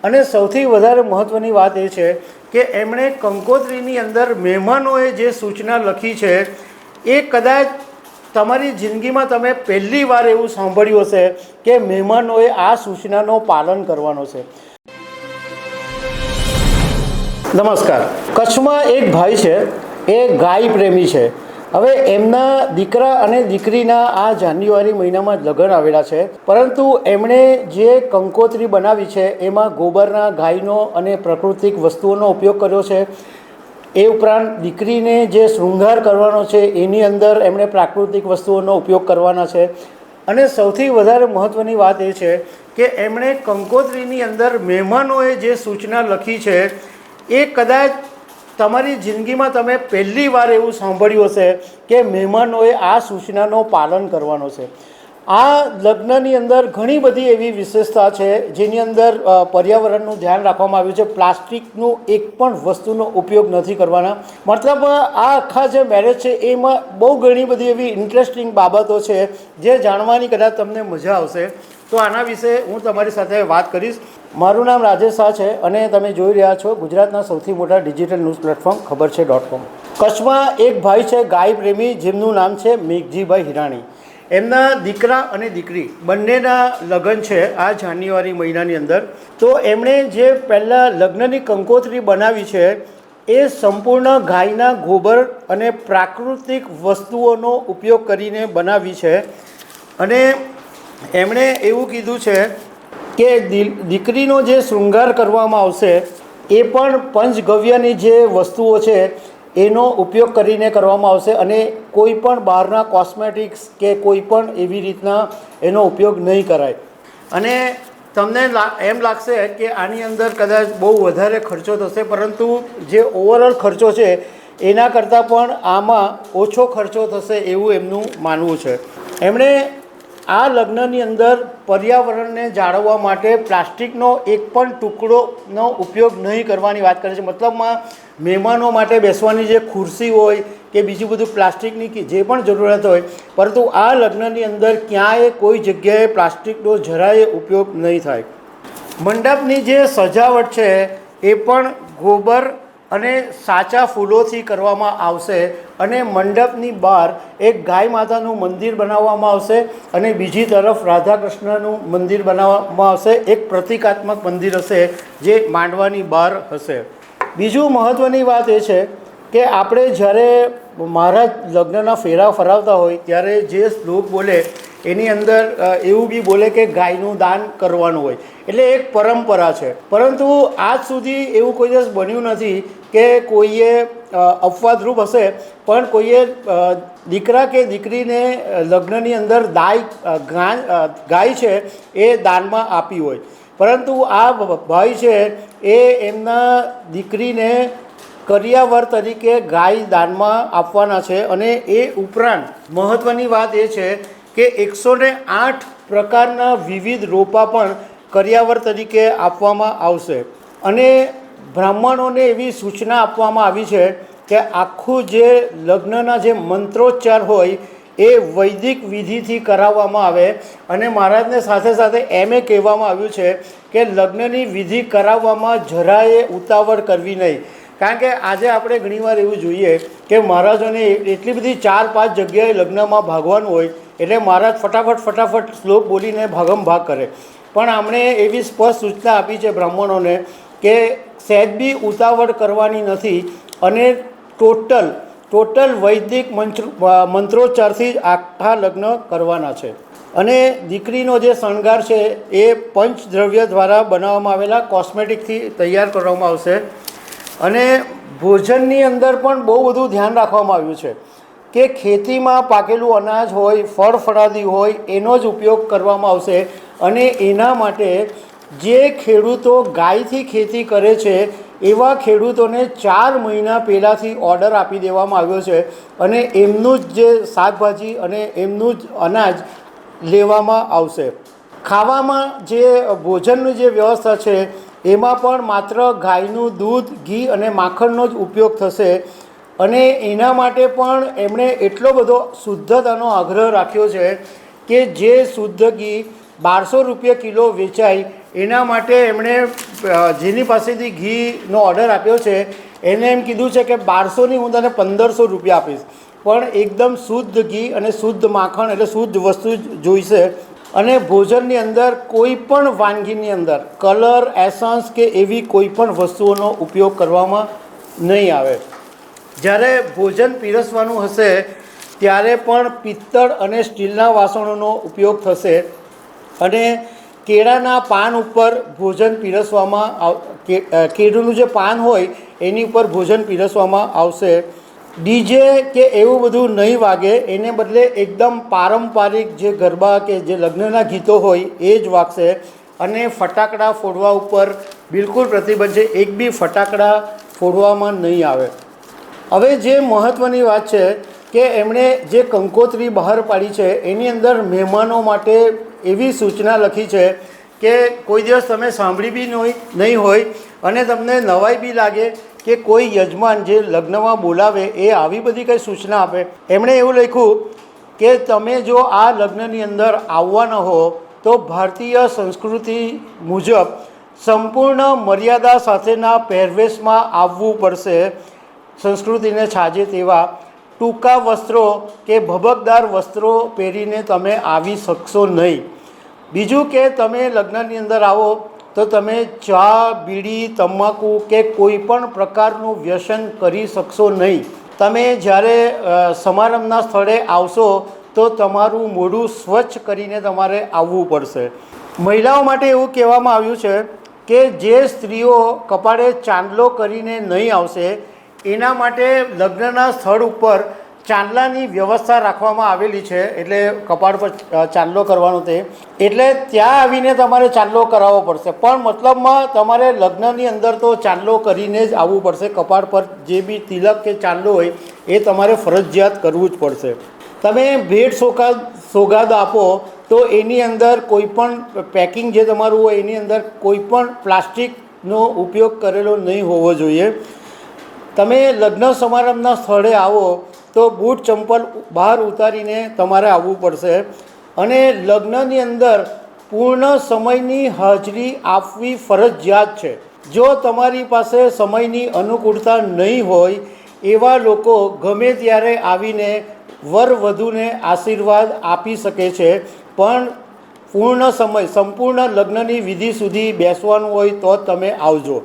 અને સૌથી વધારે મહત્ત્વની વાત એ છે કે એમણે કંકોત્રીની અંદર મહેમાનોએ જે સૂચના લખી છે એ કદાચ તમારી જિંદગીમાં તમે પહેલી વાર એવું સાંભળ્યું હશે કે મહેમાનોએ આ સૂચનાનું પાલન કરવાનું છે. નમસ્કાર. કચ્છમાં એક ભાઈ છે, એ ગાય પ્રેમી છે. હવે એમના દીકરા અને દીકરીના આ જાન્યુઆરી મહિનામાં જ લગ્ન આવેલા છે, પરંતુ એમણે જે કંકોત્રી બનાવી છે એમાં ગોબરના ગાયનો અને પ્રાકૃતિક વસ્તુઓનો ઉપયોગ કર્યો છે. એ ઉપરાંત દીકરીને જે શૃંગાર કરવાનો છે એની અંદર એમણે પ્રાકૃતિક વસ્તુઓનો ઉપયોગ કરવાના છે. અને સૌથી વધારે મહત્ત્વની વાત એ છે કે એમણે કંકોત્રીની અંદર મહેમાનોએ જે સૂચના લખી છે એ કદાચ તમારી જિંદગીમાં તમે પહેલી વાર એવું સાંભળ્યું હશે કે મહેમાનોએ આ સૂચનાનું પાલન કરવાનું છે. આ લગ્નની અંદર ઘણી બધી એવી વિશેષતા છે જેની અંદર પર્યાવરણનું ધ્યાન રાખવામાં આવ્યું છે. પ્લાસ્ટિકનું એક પણ વસ્તુનો ઉપયોગ નથી કરવાના. મતલબ આ આખા જે મેરેજ છે એમાં બહુ ઘણી બધી એવી ઇન્ટરેસ્ટિંગ બાબતો છે જે જાણવાની કદાચ તમને મજા આવશે. તો આના વિશે હું તમારી સાથે વાત કરીશ. મારું નામ રાજેશ શાહ છે અને તમે જોઈ રહ્યા છો ગુજરાતના સૌથી મોટા ડિજિટલ ન્યૂઝ પ્લેટફોર્મ ખબર છે .com. કચ્છમાં એક ભાઈ છે ગાય પ્રેમી, જેમનું નામ છે મેઘજીભાઈ હિરાણી. એમના દીકરા અને દીકરી બંનેના લગ્ન છે આ જાન્યુઆરી મહિનાની અંદર. તો એમણે જે પહેલાં લગ્નની કંકોત્રી બનાવી છે એ સંપૂર્ણ ગાયના ગોબર અને પ્રાકૃતિક વસ્તુઓનો ઉપયોગ કરીને બનાવી છે. અને એમણે એવું કીધું છે કે દીકરીનો જે શૃંગાર કરવામાં આવશે એ પણ પંચગવ્યની જે વસ્તુઓ છે એનો ઉપયોગ કરીને કરવામાં આવશે અને કોઈ પણ બહારના કોસ્મેટિક્સ કે કોઈ પણ એવી રીતના એનો ઉપયોગ નહીં કરાય. અને તમને એમ લાગશે કે આની અંદર કદાચ બહુ વધારે ખર્ચો થશે, પરંતુ જે ઓવરઓલ ખર્ચો છે એના કરતાં પણ આમાં ઓછો ખર્ચો થશે એવું એમનું માનવું છે. એમણે આ લગ્નની અંદર પર્યાવરણને જાળવવા માટે પ્લાસ્ટિકનો એક પણ ટુકડોનો ઉપયોગ નહીં કરવાની વાત કરે છે. મતલબમાં મહેમાનો માટે બેસવાની જે ખુરશી હોય કે બીજું બધું પ્લાસ્ટિકની જે પણ જરૂરિયાત હોય, પરંતુ આ લગ્નની અંદર ક્યાંય કોઈ જગ્યાએ પ્લાસ્ટિકનો જરાય ઉપયોગ નહીં થાય. મંડપની જે સજાવટ છે એ પણ ગોબર અને સાચા ફૂલોથી કરવામાં આવશે. અને મંડપની બહાર એક ગાય માતાનું મંદિર બનાવવામાં આવશે અને બીજી તરફ રાધા કૃષ્ણનું મંદિર બનાવવામાં આવશે. એક પ્રતિકાત્મક મંદિર હશે જે માંડવાની બહાર હશે. બીજું મહત્ત્વની વાત એ છે કે આપણે જ્યારે મહારાજ લગ્નના ફેરા ફરાવતા હોય ત્યારે જે શ્લોક બોલે એની અંદર એવું બી બોલે કે ગાયનું દાન કરવાનું હોય, એટલે એક પરંપરા છે. પરંતુ આજ સુધી એવું કોઈ દિવસ બન્યું નથી કે કોઈએ અપવાદરૂપ હશે પણ કોઈએ દીકરા કે દીકરીને લગ્નની અંદર ગાય છે એ દાનમાં આપી હોય. પરંતુ આ ભાઈ છે એ એમના દીકરીને કરિયાવર તરીકે ગાય દાનમાં આપવાના છે. અને એ ઉપરાંત મહત્ત્વની વાત એ છે કે 108 પ્રકારના વિવિધ રોપા પણ કરિયાવર તરીકે આપવામાં આવશે. અને બ્રાહ્મણોને એવી સૂચના આપવામાં આવી છે કે આખું જે લગ્નના જે મંત્રોચ્ચાર હોય એ વૈદિક વિધિથી કરાવવામાં આવે. અને મહારાજને સાથે સાથે એમ એ કહેવામાં આવ્યું છે કે લગ્નની વિધિ કરાવવામાં જરાય ઉતાવળ કરવી નહીં. કારણ કે આજે આપણે ઘણીવાર એવું જોઈએ કે મહારાજોને એટલી બધી 4-5 જગ્યાએ લગ્નમાં ભાગવાનું હોય એટલે મહારાજ ફટાફટ શ્લોક બોલીને ભાગમ ભાગ કરે. પણ આમણે એવી સ્પષ્ટ સૂચના આપી છે બ્રાહ્મણોને કે સહેજ બી ઉતાવળ કરવાની નથી અને ટોટલ વૈદિક મંત્રોચ્ચારથી જ આખા લગ્ન કરવાના છે. અને દીકરીનો જે શણગાર છે એ પંચદ્રવ્ય દ્વારા બનાવવામાં આવેલા કોસ્મેટિકથી તૈયાર કરવામાં આવશે. અને ભોજનની અંદર પણ બહુ બધું ધ્યાન રાખવામાં આવ્યું છે કે ખેતીમાં પાકેલું અનાજ હોય, ફળ ફળાદી હોય એનો જ ઉપયોગ કરવામાં આવશે. અને એના માટે જે ખેડૂતો ગાયથી ખેતી કરે છે એવા ખેડૂતોને 4 મહિના પહેલાંથી ઓર્ડર આપી દેવામાં આવ્યો છે અને એમનું જ જે શાકભાજી અને એમનું જ અનાજ લેવામાં આવશે. ખાવામાં જે ભોજનની જે વ્યવસ્થા છે એમાં પણ માત્ર ગાયનું દૂધ, ઘી અને માખણનો જ ઉપયોગ થશે. અને એના માટે પણ એમણે એટલો બધો શુદ્ધતાનો આગ્રહ રાખ્યો છે કે જે શુદ્ધ ઘી 1200 રૂપિયા કિલો વેચાય એના માટે એમણે જેની પાસેથી ઘીનો ઓર્ડર આપ્યો છે એને એમ કીધું છે કે 1200ની હું તને 1500 રૂપિયા આપીશ, પણ એકદમ શુદ્ધ ઘી અને શુદ્ધ માખણ એટલે શુદ્ધ વસ્તુ જ જોઈશે. અને ભોજનની અંદર કોઈ પણ વાનગીની અંદર કલર, એસન્સ કે એવી કોઈ પણ વસ્તુઓનો ઉપયોગ કરવામાં નહીં આવે. જ્યારે ભોજન પીરસવાનું હશે ત્યારે પણ પિત્તળ અને સ્ટીલના વાસણોનો ઉપયોગ થશે. અને કેળાના પાન ઉપર ભોજન પીરસવામાં કેળુંનું જે પાન હોય એની ઉપર ભોજન પીરસવામાં આવશે. ડીજે કે એવું બધું નહીં વાગે, એને બદલે એકદમ પારંપરિક જે ગરબા કે જે લગ્નના ગીતો હોય એ જ વાગશે. અને ફટાકડા ફોડવા ઉપર બિલકુલ પ્રતિબંધ છે, એક બી ફટાકડા ફોડવામાં નહીં આવે. હવે જે મહત્ત્વની વાત છે કે એમણે જે કંકોત્રી બહાર પાડી છે એની અંદર મહેમાનો માટે એવી સૂચના લખી છે કે કોઈ દિવસ તમે સાંભળી બી નહીં હોય અને તમને નવાઈ બી લાગે કે કોઈ યજમાન જે લગ્નમાં બોલાવે એ આવી બધી કંઈ સૂચના આપે. એમણે એવું લખ્યું કે તમે જો આ લગ્નની અંદર આવવાના હો તો ભારતીય સંસ્કૃતિ મુજબ સંપૂર્ણ મર્યાદા સાથેના પહેરવેશમાં આવવું પડશે. સંસ્કૃતિને છાજે તેવા ટૂંકા વસ્ત્રો કે ભભકદાર વસ્ત્રો પહેરીને તમે આવી શકશો નહીં. બીજું કે તમે લગ્નની અંદર આવો તો તમે ચા, બીડી, તમાકુ કે કોઈ પણ પ્રકારનું વ્યસન કરી શકશો નહીં. તમે જ્યારે સમારંભના સ્થળે આવશો તો તમારું મોઢું સ્વચ્છ કરીને તમારે આવવું પડશે. મહિલાઓ માટે એવું કહેવામાં આવ્યું છે કે જે સ્ત્રીઓ કપાળે ચાંદલો કરીને નહીં આવશે એના માટે લગ્નના સ્થળ ઉપર ચાંદલાની વ્યવસ્થા રાખવામાં આવેલી છે. એટલે કપાળ પર ચાંદલો કરવાનો તે એટલે ત્યાં આવીને તમારે ચાંદલો કરાવવો પડશે. પણ મતલબમાં તમારે લગ્નની અંદર તો ચાંદલો કરીને જ આવવું પડશે. કપાળ પર જે બી તિલક કે ચાંદલો હોય એ તમારે ફરજિયાત કરવું જ પડશે. તમે ભેટ સોગાદ આપો તો એની અંદર કોઈ પણ પેકિંગ જે તમારું હોય એની અંદર કોઈ પણ પ્લાસ્ટિકનો ઉપયોગ કરેલો નહીં હોવો જોઈએ. તમે લગ્ન સમારંભના સ્થળે આવો તો બૂટ ચંપલ બહાર ઉતારીને તમારે આવવું પડશે. અને લગ્નની અંદર પૂર્ણ સમયની હાજરી આપવી ફરજિયાત છે. જો તમારી પાસે સમયની અનુકૂળતા નહીં હોય એવા લોકો ગમે ત્યારે આવીને વર વધુને આશીર્વાદ આપી શકે છે, પણ પૂર્ણ સમય સંપૂર્ણ લગ્નની વિધિ સુધી બેસવાનું હોય તો તમે આવજો.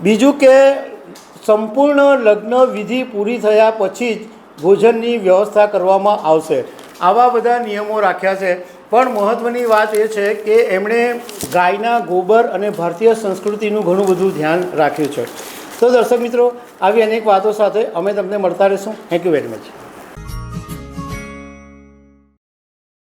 બીજું કે સંપૂર્ણ લગ્ન વિધિ પૂરી થયા પછી જ ભોજનની વ્યવસ્થા કરવામાં આવશે. આવા બધા નિયમો રાખ્યા છે. પણ મહત્ત્વની વાત એ છે કે એમણે ગાયના ગોબર અને ભારતીય સંસ્કૃતિનું ઘણું બધું ધ્યાન રાખ્યું છે. તો દર્શક મિત્રો, આવી અનેક વાતો સાથે અમે તમને મળતા રહીશું. Thank you very much.